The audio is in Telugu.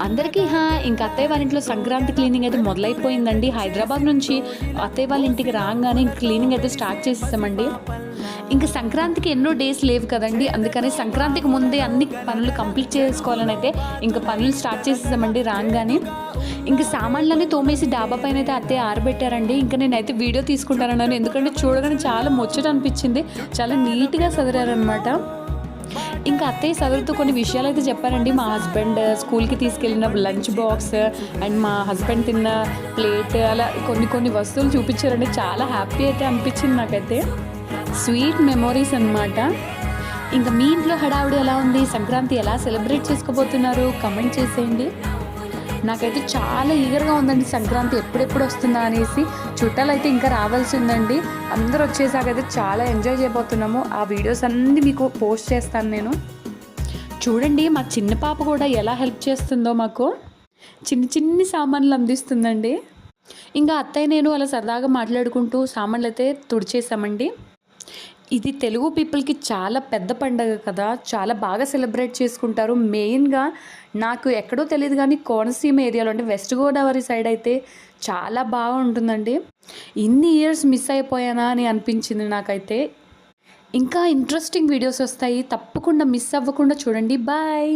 అందరికీ ఇంకా అత్తయ్య వాళ్ళ ఇంట్లో సంక్రాంతి క్లీనింగ్ అయితే మొదలైపోయిందండి. హైదరాబాద్ నుంచి అత్తయ్య వాళ్ళ ఇంటికి రాగానే క్లీనింగ్ అయితే స్టార్ట్ చేసేసామండి. ఇంకా సంక్రాంతికి ఎన్నో డేస్ లేవు కదండి, అందుకని సంక్రాంతికి ముందే అన్ని పనులు కంప్లీట్ చేసుకోవాలని అయితే ఇంకా పనులు స్టార్ట్ చేసేసామండి. రాగానే ఇంకా సామాన్లన్నీ తోమేసి డాబా పైన అయితే అత్తయ్య ఆరబెట్టారండి. ఇంకా నేనైతే వీడియో తీసుకుంటానన్నాను, ఎందుకంటే చూడగానే చాలా ముచ్చట అనిపించింది. చాలా నీట్గా సదిరారనమాట. ఇంకా అత్తయ్య సదురుతూ కొన్ని విషయాలు అయితే చెప్పారండి. మా హస్బెండ్ స్కూల్కి తీసుకెళ్ళిన లంచ్ బాక్స్ అండ్ మా హస్బెండ్ తిన్న ప్లేట్, అలా కొన్ని వస్తువులు చూపించారండి. చాలా హ్యాపీ అయితే అనిపించింది నాకైతే. స్వీట్ మెమొరీస్ అనమాట. ఇంకా మీ ఇంట్లో హడావుడి ఎలా ఉంది, సంక్రాంతి ఎలా సెలబ్రేట్ చేసుకోబోతున్నారు కమెంట్ చేసేయండి. నాకైతే చాలా ఈగర్గా ఉందండి సంక్రాంతి ఎప్పుడెప్పుడు వస్తుందా అనేసి. చుట్టాలు అయితే ఇంకా రావాల్సి ఉందండి. అందరూ వచ్చేసాకైతే చాలా ఎంజాయ్ చేయబోతున్నాము. ఆ వీడియోస్ అన్నీ మీకు పోస్ట్ చేస్తాను నేను. చూడండి మా చిన్న పాప కూడా ఎలా హెల్ప్ చేస్తుందో, మాకు చిన్ని సామాన్లు అందిస్తుందండి. ఇంకా అత్తయ్య నేను అలా సరదాగా మాట్లాడుకుంటూ సామాన్లు అయితే తుడిచేసామండి. ఇది తెలుగు పీపుల్కి చాలా పెద్ద పండగ కదా, చాలా బాగా సెలబ్రేట్ చేసుకుంటారు. మెయిన్గా నాకు ఎక్కడో తెలియదు కానీ కోనసీమ ఏరియాలో అంటే వెస్ట్ గోదావరి సైడ్ అయితే చాలా బాగా ఉంటుందండి. ఇన్ని ఇయర్స్ మిస్ అయిపోయానా అని అనిపించింది నాకైతే. ఇంకా ఇంట్రెస్టింగ్ వీడియోస్ వస్తాయి, తప్పకుండా మిస్ అవ్వకుండా చూడండి. బాయ్.